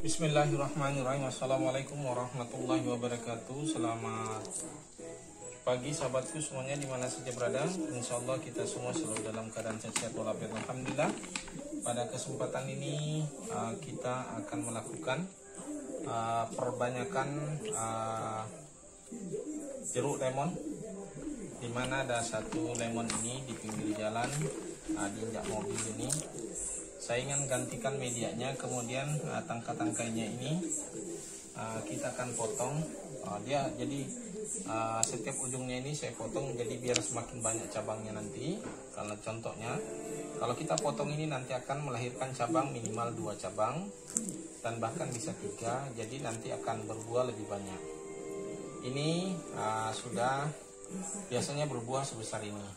Bismillahirrahmanirrahim. Assalamualaikum warahmatullahi wabarakatuh. Selamat pagi sahabatku semuanya dimana saja berada. Insya Allah kita semua selalu dalam keadaan sehat walafiat. Alhamdulillah. Pada kesempatan ini kita akan melakukan perbanyakan jeruk lemon, dimana ada satu lemon ini di pinggir jalan, diinjak mobil ini. Saya ingin gantikan medianya, kemudian tangkai-tangkainya ini kita akan potong. Dia jadi setiap ujungnya ini saya potong, jadi biar semakin banyak cabangnya nanti. Kalau contohnya, kalau kita potong ini nanti akan melahirkan cabang minimal 2 cabang dan bahkan bisa 3, jadi nanti akan berbuah lebih banyak. Ini sudah biasanya berbuah sebesar ini,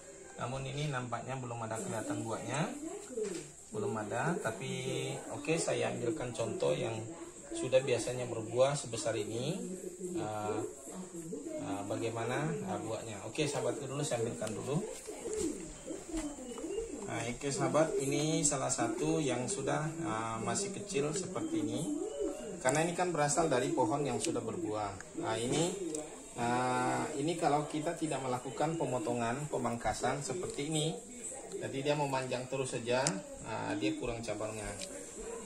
namun ini nampaknya belum ada kelihatan buahnya. Belum ada, tapi oke, saya ambilkan contoh yang sudah biasanya berbuah sebesar ini. Bagaimana buahnya? Oke sahabatku, dulu saya ambilkan dulu. Oke sahabat, ini salah satu yang sudah masih kecil seperti ini, karena ini kan berasal dari pohon yang sudah berbuah. Ini kalau kita tidak melakukan pemotongan, pemangkasan seperti ini, jadi dia memanjang terus saja, dia kurang cabangnya.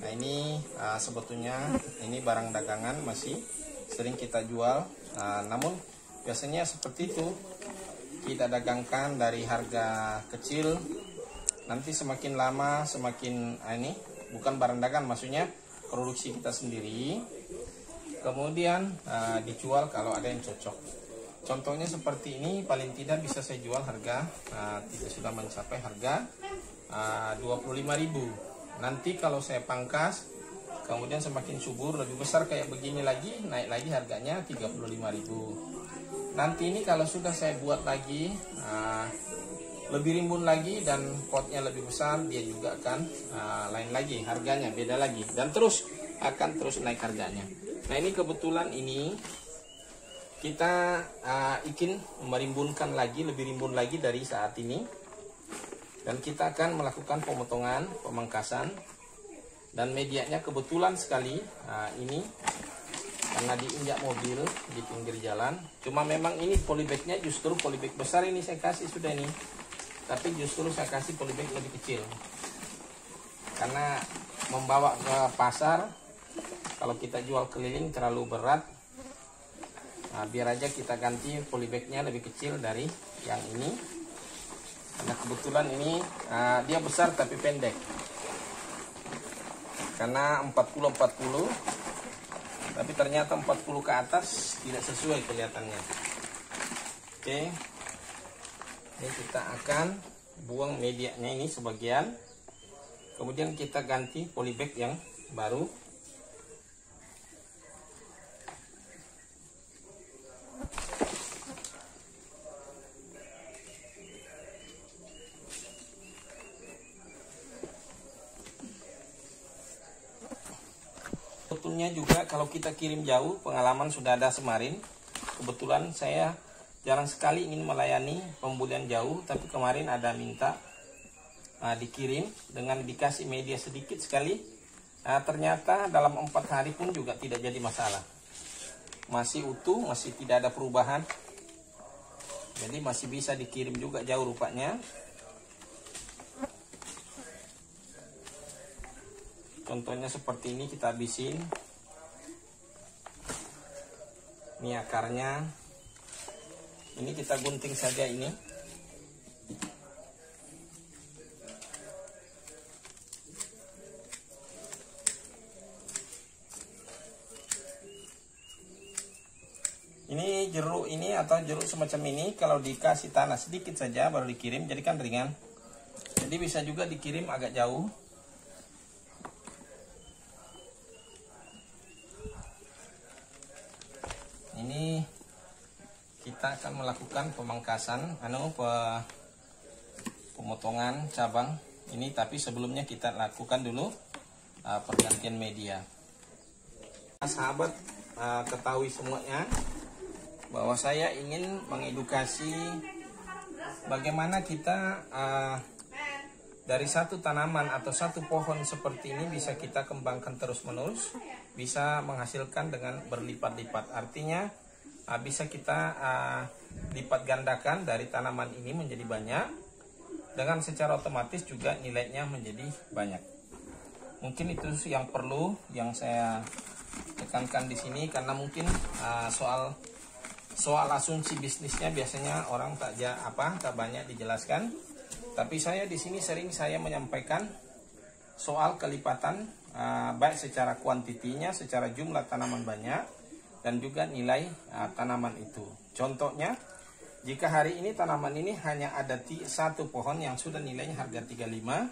Nah ini sebetulnya ini barang dagangan, masih sering kita jual, namun biasanya seperti itu, kita dagangkan dari harga kecil, nanti semakin lama semakin ini bukan barang dagang, maksudnya produksi kita sendiri, kemudian dijual kalau ada yang cocok. Contohnya seperti ini, paling tidak bisa saya jual harga tidak sudah mencapai harga 25.000. Nanti kalau saya pangkas, kemudian semakin subur lebih besar kayak begini lagi, naik lagi harganya 35.000. Nanti ini kalau sudah saya buat lagi lebih rimbun lagi dan potnya lebih besar, dia juga akan lain lagi harganya, beda lagi, dan terus akan terus naik harganya. Nah ini kebetulan ini kita ingin merimbunkan lagi, lebih rimbun lagi dari saat ini, dan kita akan melakukan pemotongan, pemangkasan, dan medianya kebetulan sekali ini karena diinjak mobil di pinggir jalan. Cuma memang ini polybagnya justru polybag besar ini saya kasih sudah ini, tapi justru saya kasih polybag lebih kecil karena membawa ke pasar kalau kita jual keliling terlalu berat. Biar aja kita ganti polybagnya lebih kecil dari yang ini, karena kebetulan ini dia besar tapi pendek, karena 40-40, tapi ternyata 40 ke atas tidak sesuai kelihatannya. Oke, ini kita akan buang medianya ini sebagian, kemudian kita ganti polybag yang baru. Sebetulnya juga kalau kita kirim jauh, pengalaman sudah ada kemarin. Kebetulan saya jarang sekali ingin melayani pembelian jauh, tapi kemarin ada minta dikirim dengan dikasih media sedikit sekali. Ternyata dalam 4 hari pun juga tidak jadi masalah, masih utuh, masih tidak ada perubahan, jadi masih bisa dikirim juga jauh rupanya. Contohnya seperti ini, kita habisin. Ini akarnya. Ini kita gunting saja ini. Ini jeruk ini atau jeruk semacam ini kalau dikasih tanah sedikit saja baru dikirim, jadi kan ringan. Jadi bisa juga dikirim agak jauh. Ini kita akan melakukan pemangkasan, pemotongan cabang ini, tapi sebelumnya kita lakukan dulu pergantian media. Sahabat ketahui semuanya bahwa saya ingin mengedukasi bagaimana kita dari satu tanaman atau satu pohon seperti ini bisa kita kembangkan terus-menerus bisa menghasilkan dengan berlipat-lipat. Artinya bisa kita lipat gandakan dari tanaman ini menjadi banyak, dengan secara otomatis juga nilainya menjadi banyak. Mungkin itu yang perlu yang saya tekankan di sini, karena mungkin soal asumsi bisnisnya biasanya orang tak banyak dijelaskan. Tapi saya di sini sering saya menyampaikan soal kelipatan, baik secara kuantitinya, secara jumlah tanaman banyak, dan juga nilai tanaman itu. Contohnya, jika hari ini tanaman ini hanya ada satu pohon yang sudah nilainya harga 35,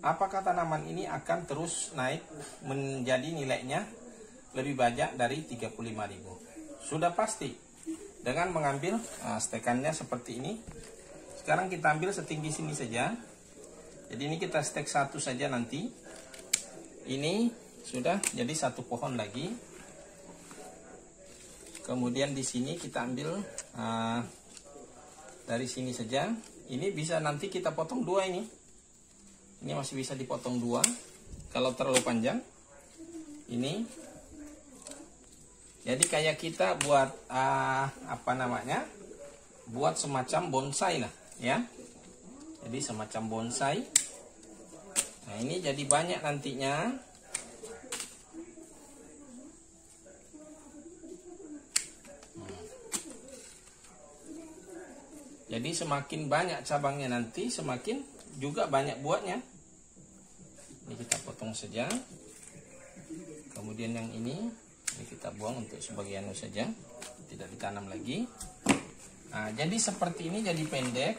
apakah tanaman ini akan terus naik menjadi nilainya lebih banyak dari 35.000? Sudah pasti dengan mengambil stekannya seperti ini. Sekarang kita ambil setinggi sini saja. Jadi ini kita stek satu saja nanti. Ini sudah jadi satu pohon lagi. Kemudian di sini kita ambil dari sini saja. Ini bisa nanti kita potong dua ini. Ini masih bisa dipotong dua. Kalau terlalu panjang, ini. Jadi kayak kita buat buat semacam bonsai lah, ya. Jadi semacam bonsai. Nah, ini jadi banyak nantinya. Jadi semakin banyak cabangnya nanti, semakin juga banyak buahnya. Ini kita potong saja. Kemudian yang ini kita buang untuk sebagian saja, tidak ditanam lagi. Nah, jadi seperti ini jadi pendek.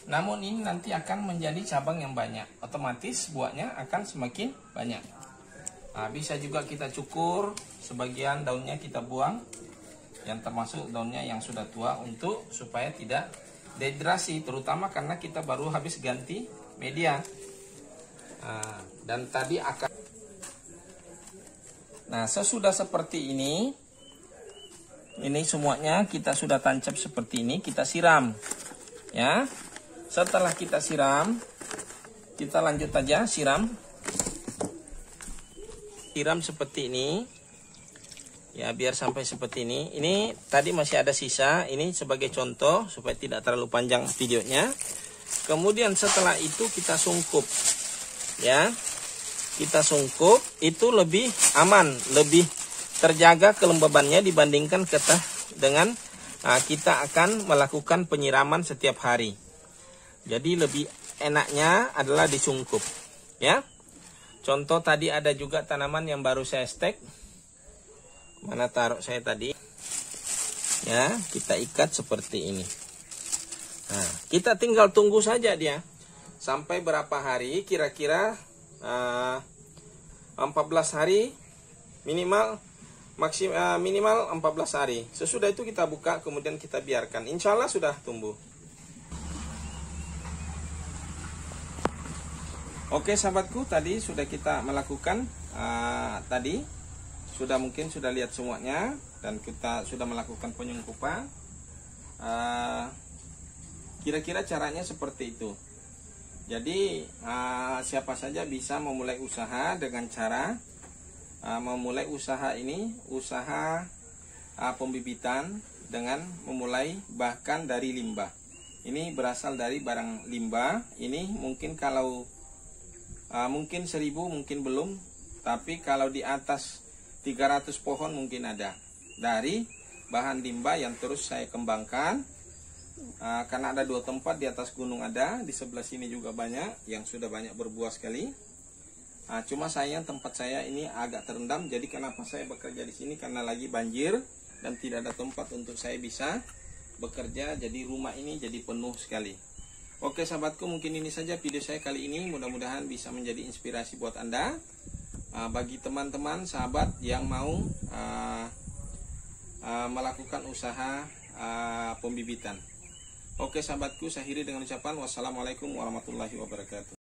Namun ini nanti akan menjadi cabang yang banyak. Otomatis buahnya akan semakin banyak. Nah, bisa juga kita cukur, sebagian daunnya kita buang, yang termasuk daunnya yang sudah tua, untuk supaya tidak dehidrasi, terutama karena kita baru habis ganti media. Dan tadi sesudah seperti ini semuanya kita sudah tancap seperti ini, kita siram, ya. Setelah kita siram, kita lanjut aja siram seperti ini. Ya, biar sampai seperti ini. Ini tadi masih ada sisa. Ini sebagai contoh supaya tidak terlalu panjang videonya. Kemudian setelah itu kita sungkup. Ya. Kita sungkup, itu lebih aman, lebih terjaga kelembabannya dibandingkan dengan kita akan melakukan penyiraman setiap hari. Jadi lebih enaknya adalah disungkup, ya. Contoh tadi ada juga tanaman yang baru saya stek. Mana taruh saya tadi? Ya, kita ikat seperti ini. Nah, kita tinggal tunggu saja dia sampai berapa hari, kira-kira 14 hari minimal, minimal 14 hari. Sesudah itu kita buka, kemudian kita biarkan. Insya Allah sudah tumbuh. Oke sahabatku, tadi sudah kita melakukan mungkin sudah lihat semuanya, dan kita sudah melakukan penyungkupan. Kira-kira caranya seperti itu. Jadi siapa saja bisa memulai usaha dengan cara memulai usaha ini, usaha pembibitan, dengan memulai bahkan dari limbah. Ini berasal dari barang limbah. Ini mungkin kalau mungkin 1000 mungkin belum, tapi kalau di atas 300 pohon mungkin ada dari bahan limbah yang terus saya kembangkan. Karena ada 2 tempat, di atas gunung ada, di sebelah sini juga banyak yang sudah banyak berbuah sekali. Cuma sayang tempat saya ini agak terendam. Jadi kenapa saya bekerja di sini, karena lagi banjir dan tidak ada tempat untuk saya bisa bekerja. Jadi rumah ini jadi penuh sekali. Oke sahabatku, mungkin ini saja video saya kali ini. Mudah-mudahan bisa menjadi inspirasi buat Anda. Bagi teman-teman sahabat yang mau melakukan usaha pembibitan. Oke sahabatku, saya akhiri dengan ucapan wassalamualaikum warahmatullahi wabarakatuh.